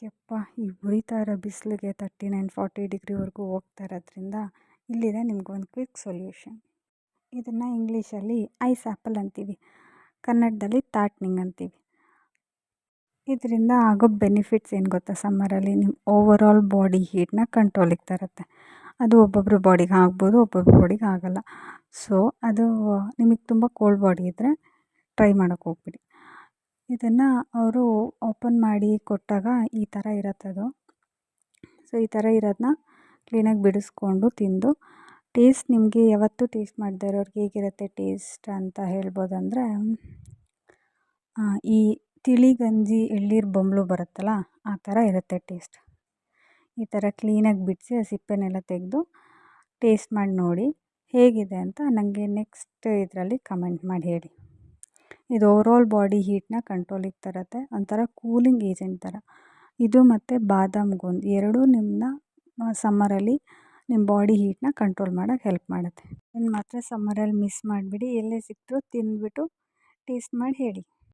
ಯಪ್ಪಾ! ಈ ಉರಿತಾ ಇರೋ ಬಿಸಿಲಿಗೆ 39-40 ಡಿಗ್ರಿವರೆಗೂ ಹೋಗ್ತಾ ಇರೋದ್ರಿಂದ ಇಲ್ಲಿದೆ ನಿಮ್ಗೊಂದು ಕ್ವಿಕ್ ಸೊಲ್ಯೂಷನ್. ಇದನ್ನು ಇಂಗ್ಲೀಷಲ್ಲಿ ಐಸ್ ಆ್ಯಪಲ್ ಅಂತೀವಿ, ಕನ್ನಡದಲ್ಲಿ ತಾಟ್ನಿಂಗ್ ಅಂತೀವಿ. ಇದರಿಂದ ಆಗೋ ಬೆನಿಫಿಟ್ಸ್ ಏನು ಗೊತ್ತಾ? ಸಮ್ಮರಲ್ಲಿ ನಿಮ್ಮ ಓವರಾಲ್ ಬಾಡಿ ಹೀಟ್ನ ಕಂಟ್ರೋಲಿಗೆ ತರುತ್ತೆ. ಅದು ಒಬ್ಬೊಬ್ಬರು ಬಾಡಿಗೆ ಆಗ್ಬೋದು, ಒಬ್ಬೊಬ್ಬರು ಬಾಡಿಗೆ ಆಗೋಲ್ಲ. ಸೊ ಅದು ನಿಮಗೆ ತುಂಬ ಕೋಲ್ಡ್ ಬಾಡಿ ಇದ್ದರೆ ಟ್ರೈ ಮಾಡೋಕ್ಕೆ ಹೋಗ್ಬಿಡಿ. ಇದನ್ನು ಅವರು ಓಪನ್ ಮಾಡಿ ಕೊಟ್ಟಾಗ ಈ ಥರ ಇರುತ್ತದು. ಸೊ ಈ ಥರ ಇರೋದನ್ನ ಕ್ಲೀನಾಗಿ ಬಿಡಿಸ್ಕೊಂಡು ತಿಂದು ಟೇಸ್ಟ್ ನಿಮಗೆ ಯಾವತ್ತೂ ಟೇಸ್ಟ್ ಮಾಡದೇ ಇರೋರಿಗೆ ಹೇಗಿರುತ್ತೆ ಟೇಸ್ಟ್ ಅಂತ ಹೇಳ್ಬೋದಂದರೆ, ಈ ತಿಳಿ ಗಂಜಿ ಎಳ್ನೀರು ಬೊಂಬಳು ಬರುತ್ತಲ್ಲ ಆ ಥರ ಇರುತ್ತೆ ಟೇಸ್ಟ್. ಈ ಥರ ಕ್ಲೀನಾಗಿ ಬಿಡಿಸಿ ಆ ಸಿಪ್ಪೆನೆಲ್ಲ ತೆಗೆದು ಟೇಸ್ಟ್ ಮಾಡಿ ನೋಡಿ ಹೇಗಿದೆ ಅಂತ ನನಗೆ ನೆಕ್ಸ್ಟ್ ಇದರಲ್ಲಿ ಕಮೆಂಟ್ ಮಾಡಿ ಹೇಳಿ. ಇದು ಓವರಾಲ್ ಬಾಡಿ ಹೀಟ್ನ ಕಂಟ್ರೋಲಿಗೆ ತರುತ್ತೆ, ಒಂಥರ ಕೂಲಿಂಗ್ ಏಜೆಂಟ್ ಥರ. ಇದು ಮತ್ತು ಬಾದಾಮ್ ಗೋಂದ್ ಎರಡೂ ನಿಮ್ಮನ್ನ ಸಮ್ಮರಲ್ಲಿ ನಿಮ್ಮ ಬಾಡಿ ಹೀಟ್ನ ಕಂಟ್ರೋಲ್ ಮಾಡೋಕ್ಕೆ ಹೆಲ್ಪ್ ಮಾಡುತ್ತೆ. ಇನ್ನು ಮಾತ್ರ ಸಮ್ಮರಲ್ಲಿ ಮಿಸ್ ಮಾಡಿಬಿಡಿ. ಎಲ್ಲೇ ಸಿಕ್ಕರೂ ತಿಂದುಬಿಟ್ಟು ಟೇಸ್ಟ್ ಮಾಡಿ ಹೇಳಿ.